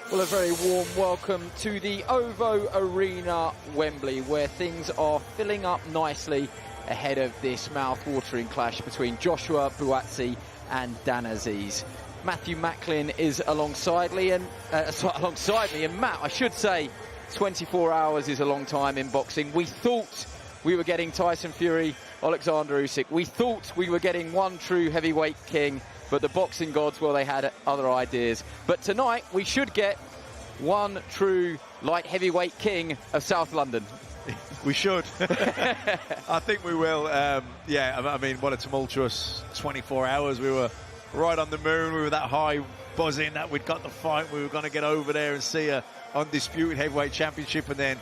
Well, a very warm welcome to the OVO Arena, Wembley, where things are filling up nicely ahead of this mouth-watering clash between Joshua Buatsi and Dan Azeez. Matthew Macklin is alongside me, and Matt, I should say, 24 hours is a long time in boxing. We thought we were getting Tyson Fury, Alexander Usyk. We thought we were getting one true heavyweight king, but the boxing gods, well, they had other ideas. But tonight, we should get one true light heavyweight king of South London. We should. I think we will. Yeah, I mean, what a tumultuous 24 hours. We were right on the moon. We were that high, buzzing that we'd got the fight. We were going to get over there and see a undisputed heavyweight championship, and then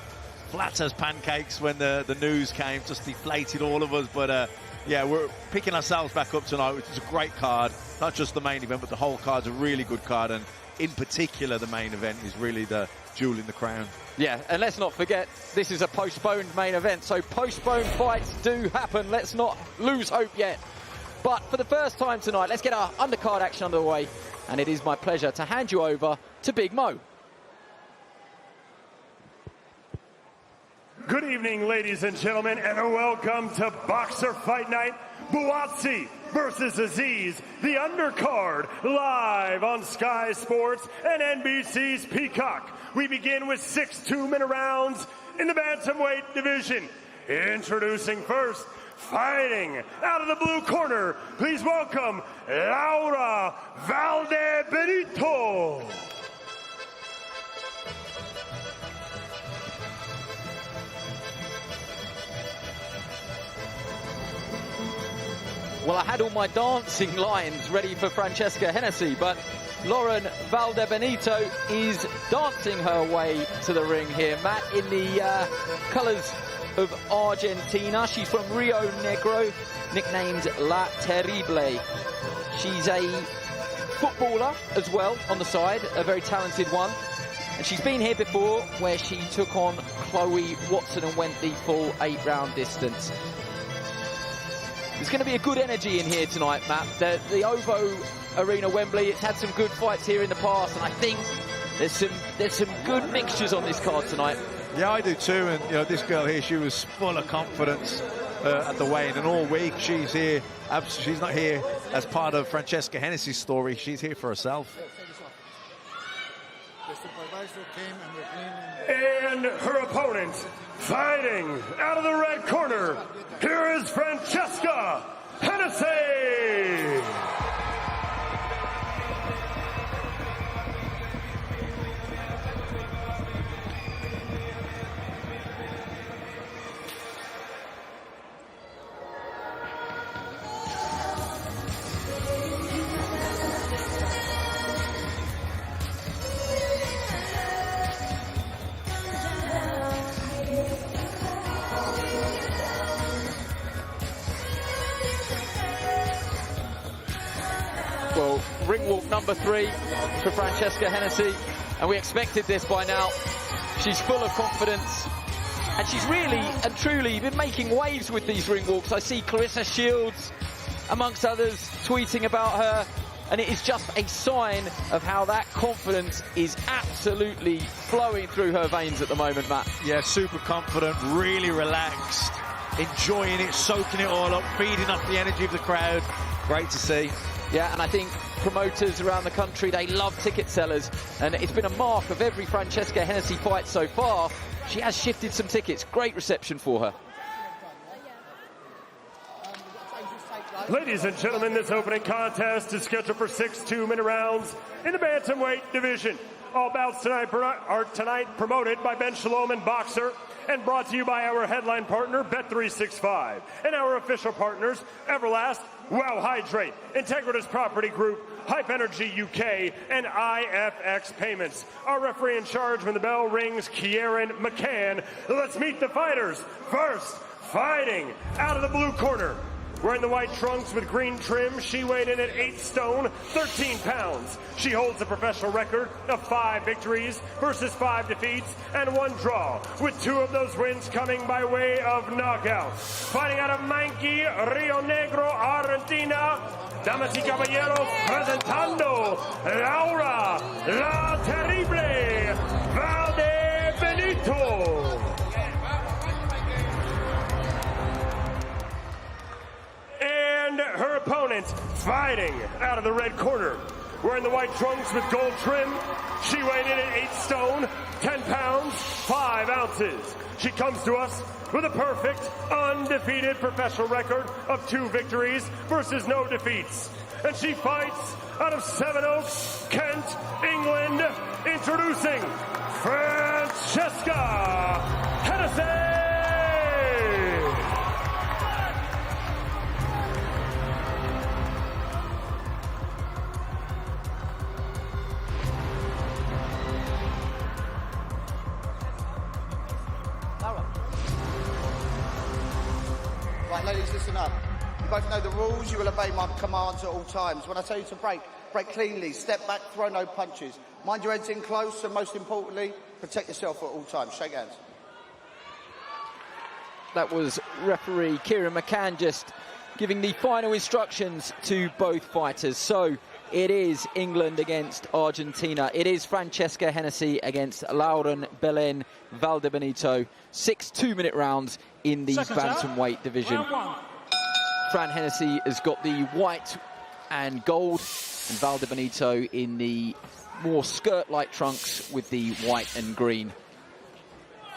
flat as pancakes when the news came, just deflated all of us. But yeah, we're picking ourselves back up tonight, which is a great card. Not just the main event, but the whole card's a really good card, and in particular the main event is really the jewel in the crown. Yeah, and let's not forget, this is a postponed main event, so postponed fights do happen. Let's not lose hope yet. But for the first time tonight, let's get our undercard action underway, and it is my pleasure to hand you over to Big Mo. Good evening, ladies and gentlemen, and welcome to Boxer Fight Night. Buatsi versus Azeez, the undercard, live on Sky Sports and NBC's Peacock. We begin with 6 2-minute rounds in the bantamweight division. Introducing first, fighting out of the blue corner, please welcome Laura Valdebenito. Well, I had all my dancing lines ready for Francesca Hennessy, but Lauren Valdebenito is dancing her way to the ring here, Matt, in the colours of Argentina. She's from Rio Negro, nicknamed La Terrible. She's a footballer as well on the side, a very talented one. And she's been here before, where she took on Chloe Watson and went the full 8-round distance. There's going to be a good energy in here tonight, Matt. The OVO Arena, Wembley, it's had some good fights here in the past, and I think there's some good mixtures on this card tonight. Yeah, I do too. And you know, this girl here, she was full of confidence at the weigh-in, and all week she's here. She's not here as part of Francesca Hennessy's story. She's here for herself. And her opponent, fighting out of the red corner, here is Francesca Hennessy. Well, ring walk number 3 for Francesca Hennessy, and we expected this by now. She's full of confidence, and she's really and truly been making waves with these ring walks. I see Clarissa Shields, amongst others, tweeting about her, and it is just a sign of how that confidence is absolutely flowing through her veins at the moment, Matt. Yeah, super confident, really relaxed, enjoying it, soaking it all up, feeding off the energy of the crowd. Great to see. Yeah, and I think promoters around the country, they love ticket sellers, and it's been a mark of every Francesca Hennessy fight so far. She has shifted some tickets. Great reception for her. Ladies and gentlemen, this opening contest is scheduled for 6 2-minute rounds in the bantamweight division. All bouts tonight are promoted by Ben Shalom and Boxer, and brought to you by our headline partner, Bet365, and our official partners, Everlast, Wow Hydrate, Integritas Property Group, Hype Energy UK, and IFX Payments. Our referee in charge when the bell rings, Kieran McCann. Let's meet the fighters. First, fighting out of the blue corner, wearing the white trunks with green trim, she weighed in at 8 stone, 13 pounds. She holds a professional record of 5 victories versus 5 defeats and 1 draw, with 2 of those wins coming by way of knockout. Fighting out of Manqui, Rio Negro, Argentina, damas y caballeros, presentando Laura La Terrible. opponent, fighting out of the red corner, wearing the white trunks with gold trim. She weighed in at 8 stone, 10 pounds, 5 ounces. She comes to us with a perfect, undefeated professional record of 2 victories versus no defeats. And she fights out of Sevenoaks, Kent, England, introducing Francesca Hennessy! Right, ladies, listen up. You both know the rules. You will obey my commands at all times. When I tell you to break, break cleanly, step back, throw no punches. Mind your heads in close, and most importantly, protect yourself at all times. Shake hands. That was referee Kieran McCann just giving the final instructions to both fighters. So it is England against Argentina. It is Francesca Hennessy against Lauren Belen Valdebenito. 6 2-minute rounds in the bantamweight division. Fran Hennessy has got the white and gold, and Valdebenito in the more skirt-like trunks with the white and green.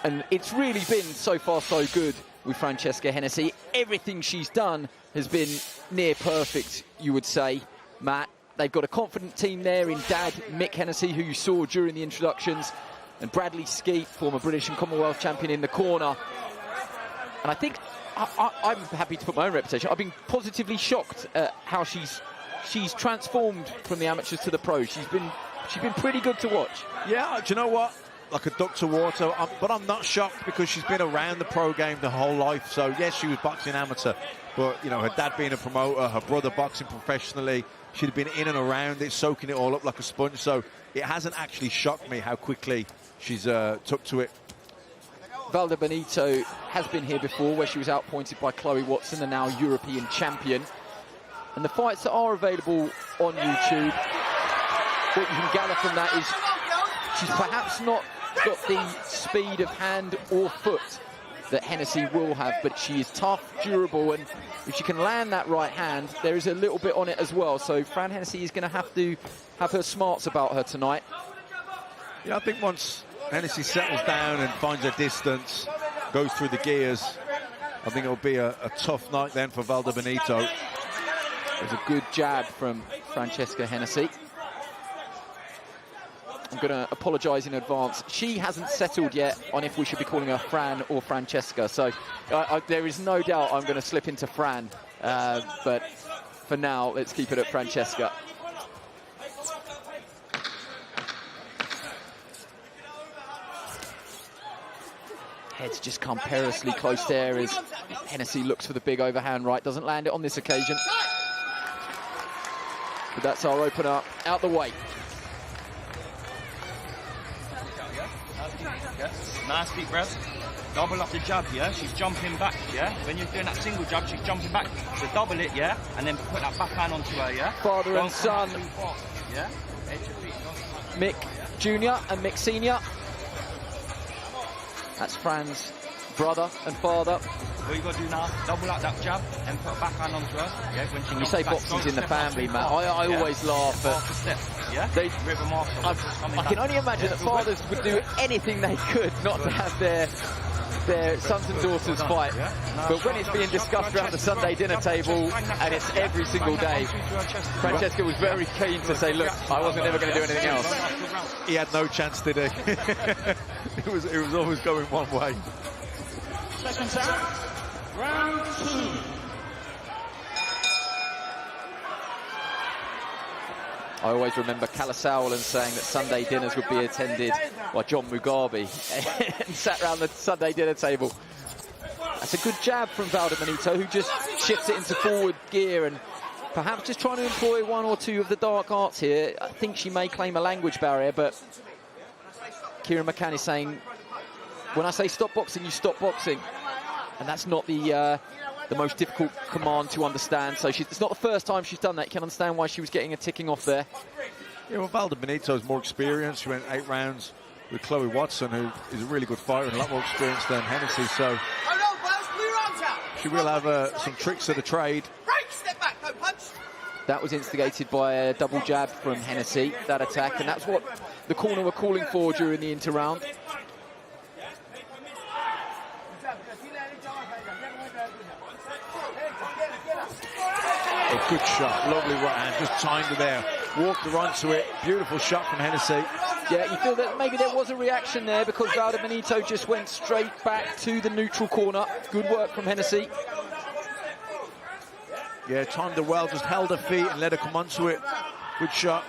And it's really been so far so good with Francesca Hennessy. Everything she's done has been near perfect, you would say, Matt. They've got a confident team there in Dad Mick Hennessy, who you saw during the introductions, and Bradley Skeet, former British and Commonwealth champion, in the corner. And I think I'm happy to put my own reputation. I've been positively shocked at how she's transformed from the amateurs to the pros. She's been pretty good to watch. Yeah, do you know what? Like a duck to water, but I'm not shocked because she's been around the pro game the whole life. So yes, she was boxing amateur, but you know, her dad being a promoter, her brother boxing professionally, she'd been in and around it, soaking it all up like a sponge. So it hasn't actually shocked me how quickly she's took to it. Valdebenito has been here before, where she was outpointed by Chloe Watson, the now European champion. And the fights that are available on YouTube, what you can gather from that is she's perhaps not got the speed of hand or foot that Hennessy will have, but she is tough, durable, and if she can land that right hand, there is a little bit on it as well. So Fran Hennessy is going to have her smarts about her tonight. Yeah, I think once Hennessy settles down and finds her distance, goes through the gears, I think it'll be a tough night then for Valdebenito. There's a good jab from Francesca Hennessy. I'm going to apologise in advance. She hasn't settled yet on if we should be calling her Fran or Francesca. So there is no doubt I'm going to slip into Fran. But for now, let's keep it at Francesca. Heads just come perilously close there as Hennessy looks for the big overhand right. Doesn't land it on this occasion. But that's our opener out the way. Nice deep breath. Double up the jab, yeah? She's jumping back, yeah? When you're doing that single jab, she's jumping back. So double it, yeah? And then put that backhand onto her, yeah? Father and son. Yeah? Mick Jr. and Mick Sr. That's Fran's brother and father. What you got to do now, double up that jab and put a backhand onto her. Yeah, when she you say boxing's in the family, Matt. I always laugh at... Yeah? I can only imagine that fathers would do anything they could not to have their sons and daughters fight. But when it's being discussed around the Sunday dinner table, and it's every single day, Francesca was very keen to say, look, I wasn't ever going to do anything else. He had no chance, did he? it was always going one way. Second out, round 2. I always remember Kalasaulan saying that Sunday dinners would be attended by John Mugabe and sat around the Sunday dinner table. That's a good jab from Valdebenito, who just shifts it into forward gear and perhaps just trying to employ one or two of the dark arts here. I think she may claim a language barrier, but Kieran McCann is saying, when I say stop boxing, you stop boxing. And that's not the most difficult command to understand. So it's not the first time she's done that. You can understand why she was getting a ticking off there. Yeah, well, Valdebenito's more experienced. She went 8 rounds with Chloe Watson, who is a really good fighter and a lot more experienced than Hennessy. So she will have some tricks of the trade. Break, step back, no punch. That was instigated by a double jab from Hennessy, that attack, and that's what the corner were calling for during the inter-round. A good shot, lovely right hand, just timed it there. Walked her onto it, beautiful shot from Hennessy. Yeah, you feel that maybe there was a reaction there because Valdebenito just went straight back to the neutral corner. Good work from Hennessy. Yeah, timed her well, just held her feet and let her come onto it. Good shot.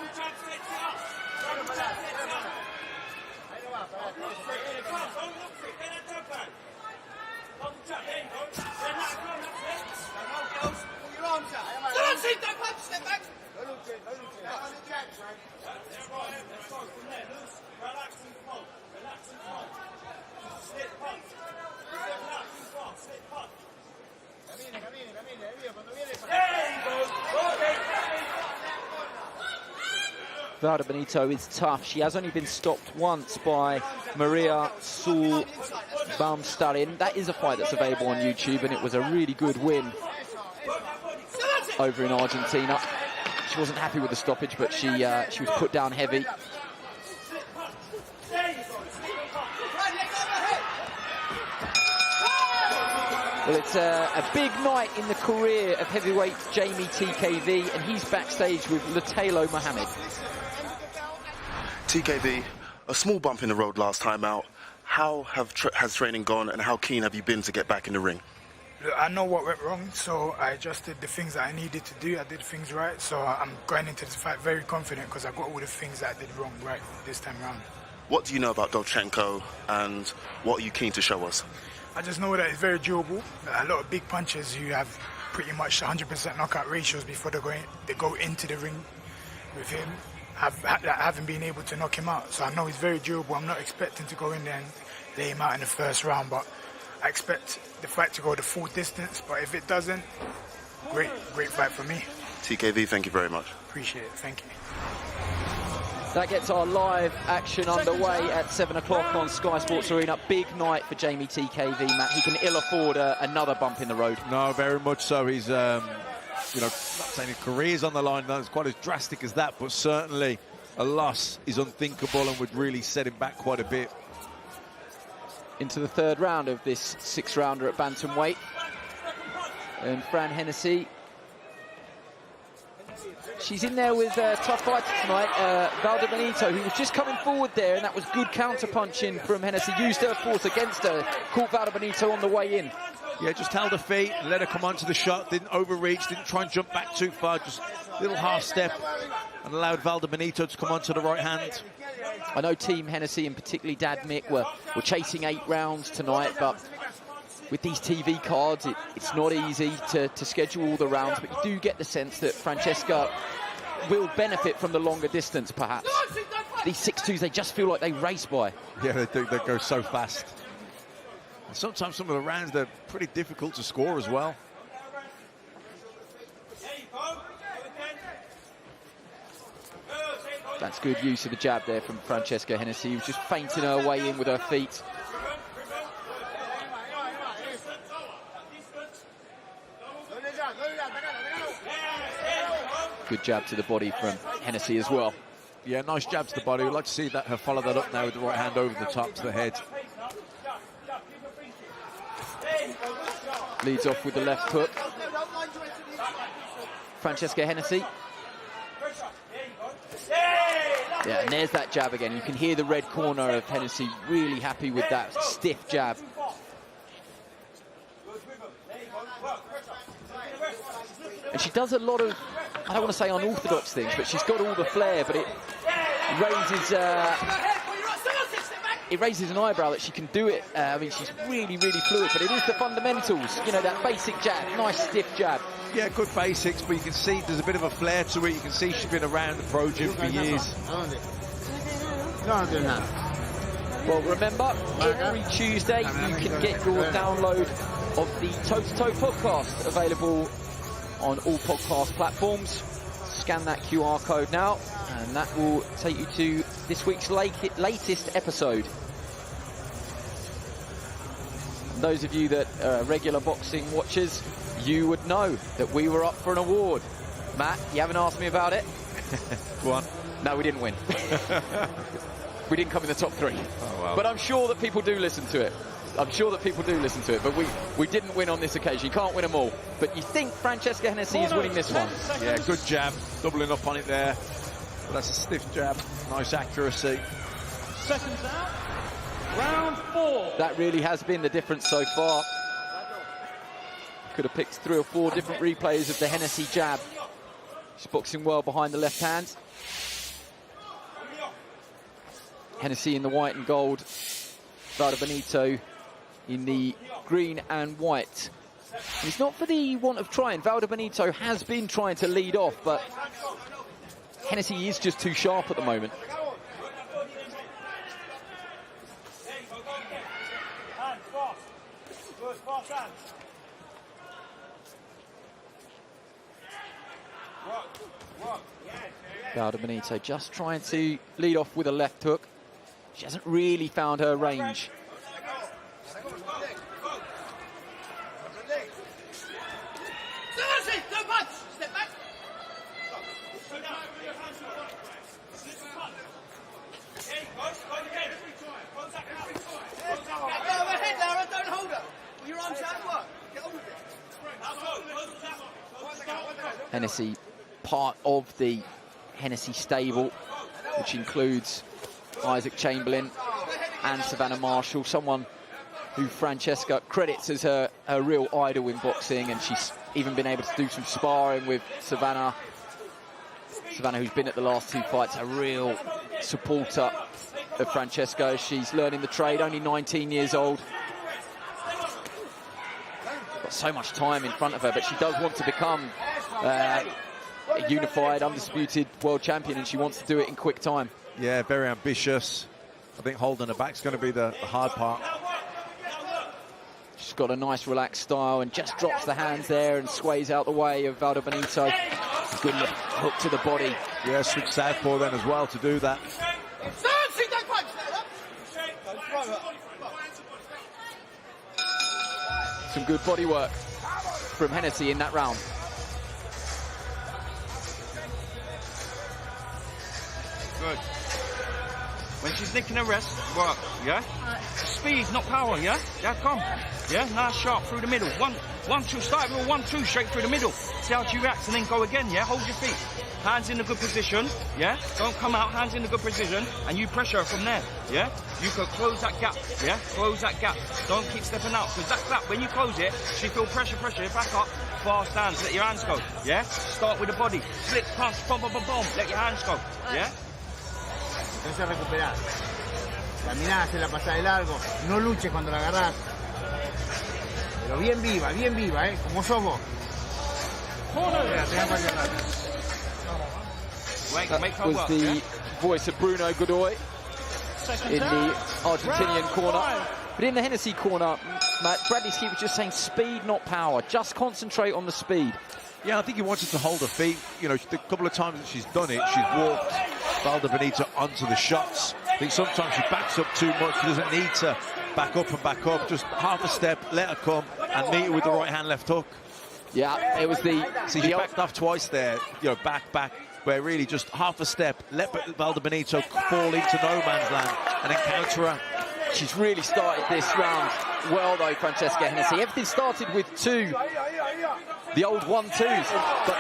Valdebenito is tough. She has only been stopped once by Maria Sulbaumstarin. That is a fight that's available on YouTube, and it was a really good win over in Argentina. She wasn't happy with the stoppage, but she was put down heavy. Well, it's a big night in the career of heavyweight Jamie TKV, and he's backstage with Latalo Mohammed. TKV, a small bump in the road last time out. How has training gone, and how keen have you been to get back in the ring? Look, I know what went wrong, so I adjusted the things that I needed to do. I did things right, so I'm going into this fight very confident because I got all the things that I did wrong right this time around. What do you know about Dolchenko, and what are you keen to show us? I just know that it's very durable. A lot of big punchers who have pretty much 100% knockout ratios before they go into the ring with him. Haven't been able to knock him out, so I know he's very durable. I'm not expecting to go in there and lay him out in the first round, but I expect the fight to go the full distance. But if it doesn't, great fight for me. TKV, thank you very much. Appreciate it, thank you. That gets our live action underway at 7 o'clock on Sky Sports Arena. Big night for Jamie TKV, Matt. He can ill afford another bump in the road. No, very much so. He's you know, not saying his career's on the line, no, it's quite as drastic as that, but certainly a loss is unthinkable and would really set him back quite a bit. Into the third round of this six-rounder at bantamweight. And Fran Hennessy, she's in there with tough fighter tonight, Valdebenito, who was just coming forward there, and that was good counter-punching from Hennessy. Used her force against her, caught Valdebenito on the way in. Yeah, just held her feet, let her come onto the shot, didn't overreach, didn't try and jump back too far, just a little half step, and allowed Valdebenito to come onto the right hand. I know Team Hennessy, and particularly Dad Mick, were chasing 8 rounds tonight, but with these TV cards, it's not easy to schedule all the rounds, but you do get the sense that Francesca will benefit from the longer distance, perhaps. These 6-2s, they just feel like they race by. Yeah, they do. They go so fast. And sometimes some of the rounds, they're pretty difficult to score as well. That's good use of the jab there from Francesca Hennessy, who's just feinting her way in with her feet. Good jab to the body from Hennessy as well. Yeah, nice jab to the body. We'd like to see that her follow that up now with the right hand over the top to the head. Leads off with the left hook. Francesca Hennessy. Yeah, and there's that jab again. You can hear the red corner of Hennessy really happy with that stiff jab. And she does a lot of, I don't want to say unorthodox things, but she's got all the flair, but it raises an eyebrow that she can do it. I mean, she's really, really fluid, but it is the fundamentals. You know, that basic jab, nice stiff jab. Yeah, good basics, but you can see there's a bit of a flair to it. You can see she's been around the pro gym for years. Well, remember, every Tuesday you can get your download of the Toe-to-Toe podcast available on all podcast platforms. Scan that QR code now, and that will take you to this week's latest episode. And those of you that are regular boxing watchers, you would know that we were up for an award. Matt, you haven't asked me about it. Go on. No, we didn't win. We didn't come in the top 3. Oh, well. But I'm sure that people do listen to it. I'm sure that people do listen to it, but we didn't win on this occasion. You can't win them all. But you think Francesca Hennessy is winning this one? Yeah, good jab. Doubling up on it there. But that's a stiff jab. Nice accuracy. Seconds out. Round 4. That really has been the difference so far. Could have picked 3 or 4 different replays of the Hennessy jab. She's boxing well behind the left hand. Hennessy in the white and gold. Valdebenito in the green and white. And it's not for the want of trying. Valdebenito has been trying to lead off, but Hennessy is just too sharp at the moment. Valdebenito just trying to lead off with a left hook. She hasn't really found her range. Hennessy, part of the Hennessy stable, which includes Isaac Chamberlain and Savannah Marshall, someone who Francesca credits as her real idol in boxing, and she's even been able to do some sparring with Savannah. Savannah, who's been at the last 2 fights, a real supporter of Francesca. She's learning the trade, only 19 years old. Got so much time in front of her, but she does want to become a unified, undisputed world champion, and she wants to do it in quick time. Yeah, very ambitious. I think holding her back's going to be the hard part. She's got a nice relaxed style and just drops the hands there and sways out the way of Valdebenito. Good hook to the body. Yeah, switch southpaw then as well to do that. Some good body work from Hennessy in that round. Good. When she's nicking a rest, work, yeah? Speed, not power, yeah? Yeah, come. Yeah, nice sharp through the middle. 1, 2, start with a 1, 2, straight through the middle. See how she reacts and then go again, yeah? Hold your feet. Hands in a good position, yeah? Don't come out, hands in a good position, and you pressure from there, yeah? You can close that gap, yeah? Close that gap. Don't keep stepping out, because that gap, when you close it, she feel pressure, back up, fast hands, let your hands go, yeah? Start with the body, split, punch, boom, boom, boom, boom, let your hands go, yeah? Empieza a recuperar. Caminá, hace la pasada de largo. No luches cuando la agarrás. Pero bien viva, como sos vos. That was the voice of Bruno Godoy in the Argentinian corner. But in the Hennessy corner, Matt, Bradley Skeet was just saying speed, not power. Just concentrate on the speed. Yeah, I think he wanted to hold her feet. You know, the couple of times that she's done it, she's walked Valdebenito onto the shots. I think sometimes she backs up too much. She doesn't need to back up and back up. Just half a step, let her come, and meet her with the right hand, left hook. Yeah, it was the... See, she backed off twice there, you know, back, where really just half a step, let Valdebenito fall into no man's land, and then counter her. She's really started this round well, though, Francesca Hennessy. Everything started with 2, the old 1-2s, but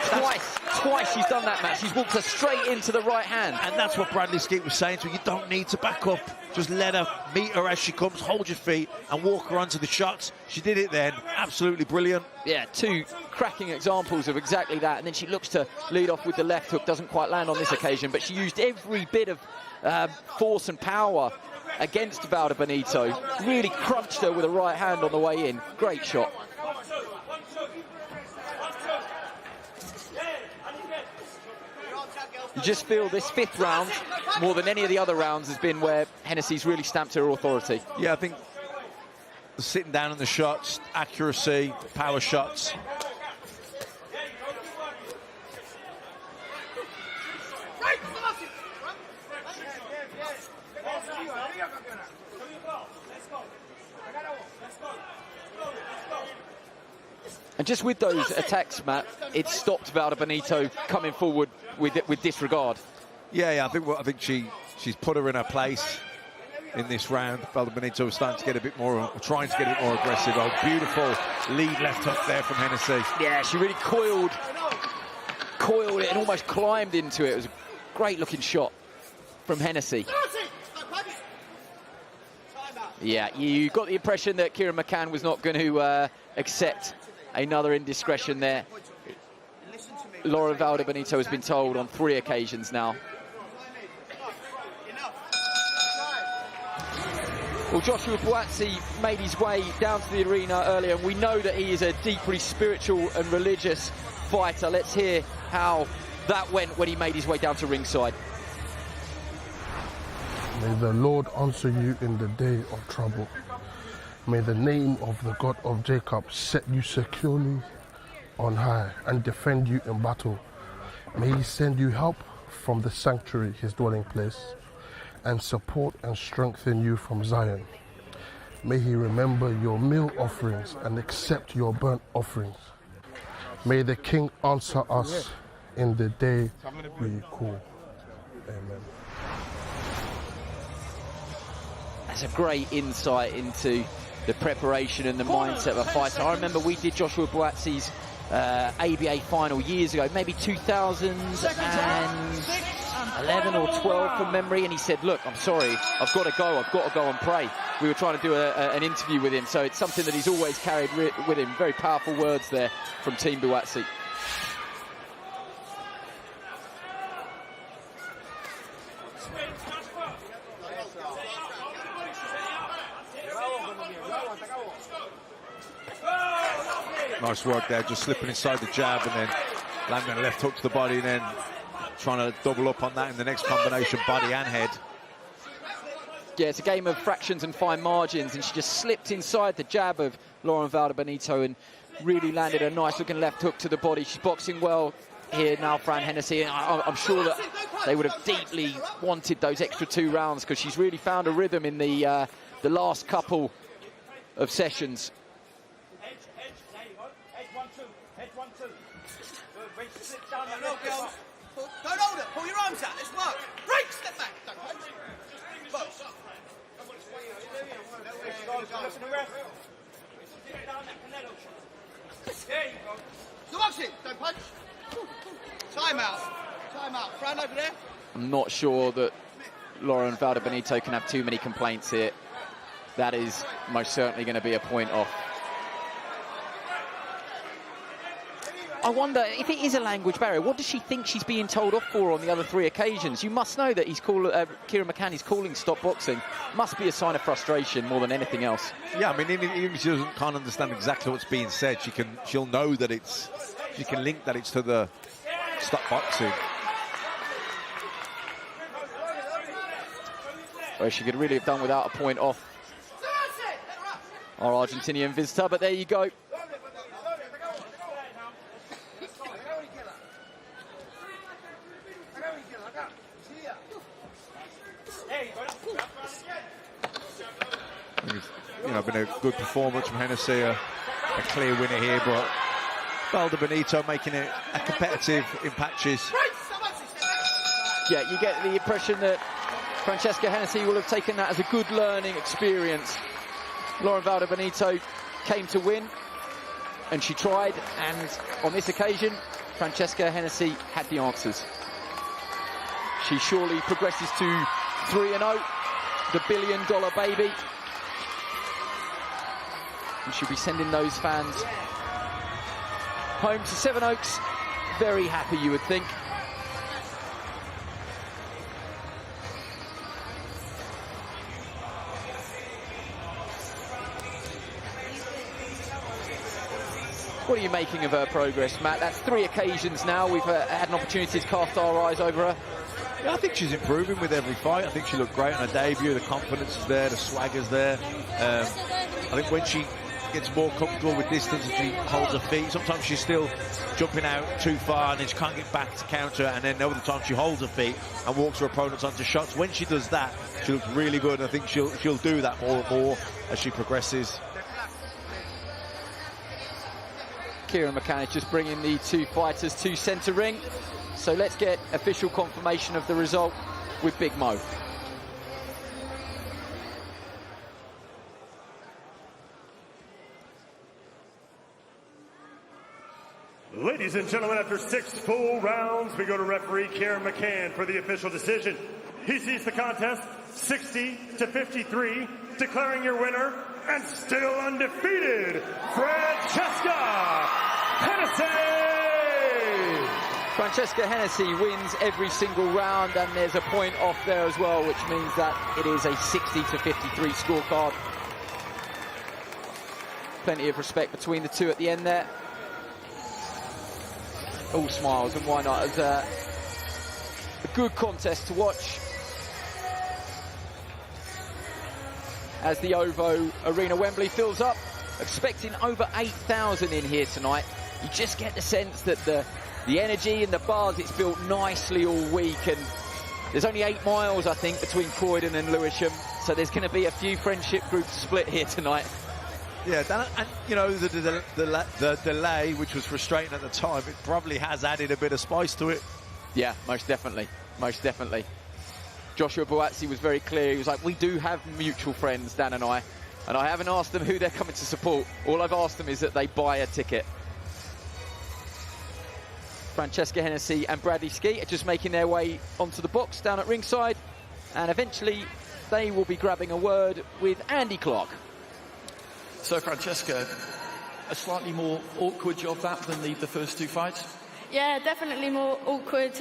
twice she's done that, Matt. She's walked her straight into the right hand. And that's what Bradley Skeet was saying to her. You don't need to back up. Just let her, meet her as she comes, hold your feet, and walk her onto the shots. She did it then. Absolutely brilliant. Yeah, 2 cracking examples of exactly that. And then she looks to lead off with the left hook. Doesn't quite land on this occasion, but she used every bit of force and power against Valdebenito. Really crunched her with a right hand on the way in. Great shot. You just feel this 5th round, more than any of the other rounds, has been where Hennessy's really stamped her authority. Yeah, I think sitting down on the shots, accuracy, power shots. And just with those attacks, Matt, it stopped Valdebenito coming forward with disregard. Yeah, I think she's put her in her place in this round. Valdebenito was starting to get a bit more, trying to get a bit more aggressive. Oh, beautiful lead left hook there from Hennessy. Yeah, she really coiled it and almost climbed into it. It was a great-looking shot from Hennessy. Yeah, you got the impression that Kieran McCann was not going to accept another indiscretion there. Lauren Valdebenito has been told on 3 occasions now. Well, Joshua Buatsi made his way down to the arena earlier, and we know that he is a deeply spiritual and religious fighter. Let's hear how that went when he made his way down to ringside. May the Lord answer you in the day of trouble. May the name of the God of Jacob set you securely on high and defend you in battle. May he send you help from the sanctuary, his dwelling place, and support and strengthen you from Zion. May he remember your meal offerings and accept your burnt offerings. May the King answer us in the day we call. Amen. That's a great insight into the preparation and the mindset of a fighter. I remember we did Joshua Buatsi's ABA final years ago, maybe 2011 or 12 from memory, and he said, look, I'm sorry, I've got to go and pray. We were trying to do an interview with him, so it's something that he's always carried with him. Very powerful words there from Team Buatsi. Nice work there, just slipping inside the jab and then landing a left hook to the body and then trying to double up on that in the next combination, body and head. Yeah, it's a game of fractions and fine margins, and she just slipped inside the jab of Lauren Valdebenito and really landed a nice-looking left hook to the body. She's boxing well here now, Fran Hennessy, and I'm sure that they would have deeply wanted those extra 2 rounds because she's really found a rhythm in the last couple of sessions. Don't hold it. Pull your arms out. Let's work. Break. Step back. Don't punch. Box. The boxing. Don't punch. Time out. Time out. Fran over there. I'm not sure that Lauren Valdebenito can have too many complaints here. That is most certainly going to be a point off. I wonder if it is a language barrier. What does she think she's being told off for on the other 3 occasions? You must know that Kieran McCann is calling stop boxing. Must be a sign of frustration more than anything else. Yeah, I mean, even if she can't understand exactly what's being said, she'll know that she can link that it's to the stop boxing. Well, she could really have done without a point off our Argentinian visitor, but there you go. Been a good performance from Hennessy, a clear winner here, but Valdebenito making it a competitive in patches. Yeah, you get the impression that Francesca Hennessy will have taken that as a good learning experience. Lauren Valdebenito came to win, and she tried, and on this occasion, Francesca Hennessy had the answers. She surely progresses to 3-0, the $1 billion baby. And she'll be sending those fans home to Sevenoaks very happy, you would think. What are you making of her progress, Matt? That's 3 occasions now we've had an opportunity to cast our eyes over her. Yeah, I think she's improving with every fight. I think she looked great on her debut. The confidence is there, the swagger's there. I think when she gets more comfortable with distance and she holds her feet, sometimes she's still jumping out too far and then she can't get back to counter, and then other times she holds her feet and walks her opponents onto shots. When she does that, she looks really good, and I think she'll do that more and more as she progresses. Kieran McCann is just bringing the two fighters to centre ring. So let's get official confirmation of the result with Big Mo. Ladies and gentlemen, after 6 full rounds, we go to referee Kieran McCann for the official decision. He sees the contest 60-53, declaring your winner and still undefeated, Francesca Hennessy! Francesca Hennessy wins every single round, and there's a point off there as well, which means that it is a 60-53 scorecard. Plenty of respect between the two at the end there. All smiles, and why not? It was a good contest to watch as the OVO Arena Wembley fills up, expecting over 8,000 in here tonight. You just get the sense that the energy and the buzz, it's built nicely all week, and there's only 8 miles, I think, between Croydon and Lewisham, so there's going to be a few friendship groups split here tonight. Yeah, and you know, the delay, which was frustrating at the time, it probably has added a bit of spice to it. Yeah, most definitely. Joshua Buatsi was very clear. He was like, we do have mutual friends, Dan and I haven't asked them who they're coming to support. All I've asked them is that they buy a ticket. Francesca Hennessy and Bradley Skeet are just making their way onto the box down at ringside, and eventually they will be grabbing a word with Andy Clark. So, Francesca, a slightly more awkward job that than the first 2 fights? Yeah, definitely more awkward.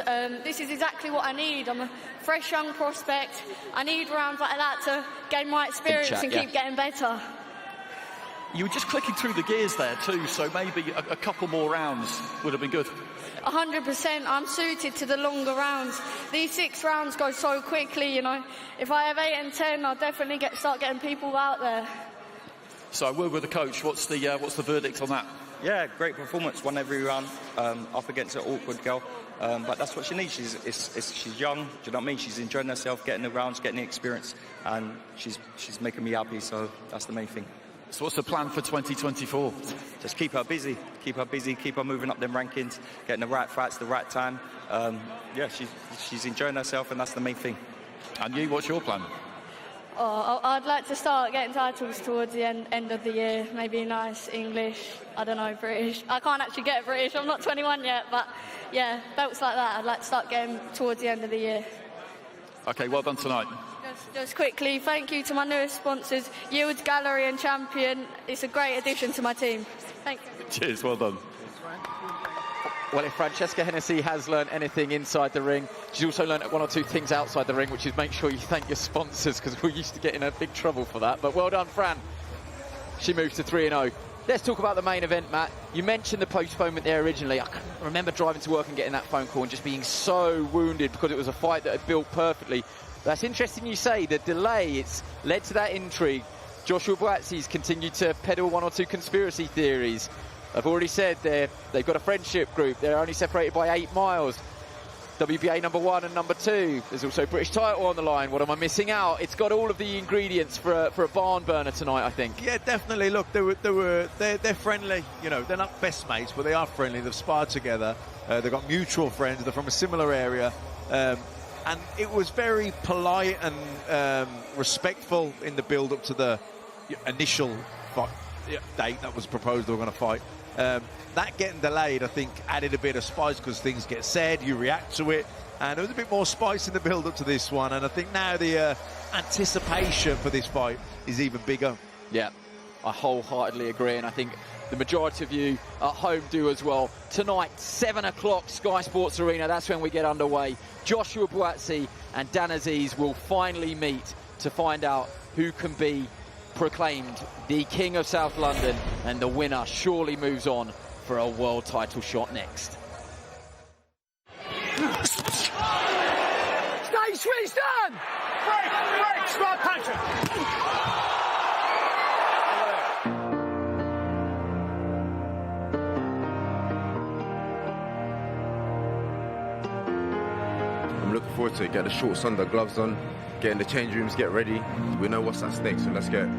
This is exactly what I need. I'm a fresh young prospect. I need rounds like that to gain my experience and keep getting better. You were just clicking through the gears there too, so maybe a couple more rounds would have been good. 100%. I'm suited to the longer rounds. These 6 rounds go so quickly, you know. If I have 8 and 10, I'll definitely start getting people out there. So I word with the coach. What's the verdict on that? Yeah, great performance. Won every round up against an awkward girl. But that's what she needs. She's young. Do you know what I mean? She's enjoying herself, getting the rounds, getting the experience, and she's making me happy. So that's the main thing. So what's the plan for 2024? Just keep her busy, keep her moving up them rankings, getting the right fights, the right time. Yeah, she's enjoying herself, and that's the main thing. And you, what's your plan? Oh, I'd like to start getting titles towards the end of the year. Maybe nice English, I don't know, British. I can't actually get British, I'm not 21 yet, but yeah, belts like that I'd like to start getting towards the end of the year. Okay, well done tonight. Just quickly, thank you to my newest sponsors, Yields Gallery and Champion. It's a great addition to my team. Thank you. Cheers, well done. Well, if Francesca Hennessy has learned anything inside the ring, she's also learned 1 or 2 things outside the ring, which is make sure you thank your sponsors, because we're used to getting in big trouble for that. But well done, Fran. She moves to 3-0. Let's talk about the main event, Matt. You mentioned the postponement there originally. I can remember driving to work and getting that phone call and just being so wounded because it was a fight that had built perfectly. That's interesting you say. The delay, it's led to that intrigue. Joshua Buatzi's continued to peddle 1 or 2 conspiracy theories. I've already said they've got a friendship group. They're only separated by 8 miles. WBA number 1 and number 2. There's also British title on the line. What am I missing out? It's got all of the ingredients for a barn burner tonight, I think. Yeah, definitely. Look, they're friendly. You know, they're not best mates, but they are friendly. They've sparred together. They've got mutual friends. They're from a similar area. And it was very polite and respectful in the build-up to the initial date that was proposed they were going to fight. That getting delayed, I think, added a bit of spice because things get said, you react to it, and there was a bit more spice in the build-up to this one. And I think now the anticipation for this fight is even bigger. Yeah, I wholeheartedly agree, and I think the majority of you at home do as well. Tonight, 7 o'clock, Sky Sports Arena, that's when we get underway. Joshua Buatsi and Dan Azeez will finally meet to find out who can be proclaimed the King of South London, and the winner surely moves on for a world title shot next. Stay switched on! Break, smart puncher! I'm looking forward to it. Get the shorts on, the gloves on, get in the change rooms, get ready. We know what's at stake, so let's get it.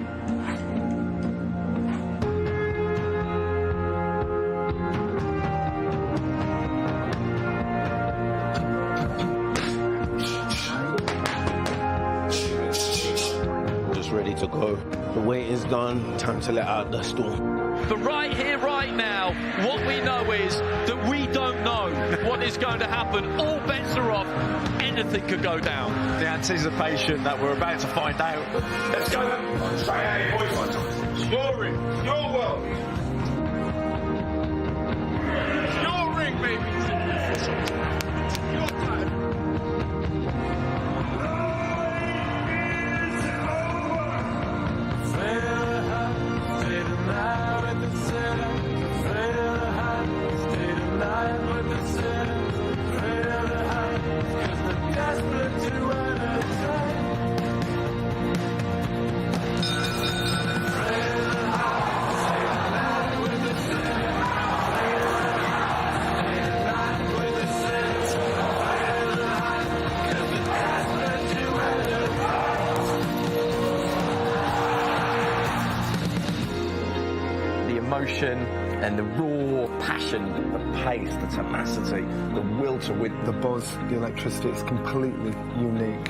ready to go. The wait is done, time to let out the storm. But right here, right now, what we know is that we don't know what is going to happen. All bets are off. Anything could go down. The anticipation that we're about to find out. Let's go. Straight out here, boys. Your ring, your world. Your ring, baby. Your time. And the raw passion, the pace, the tenacity, the will to win. The buzz, the electricity, it's completely unique.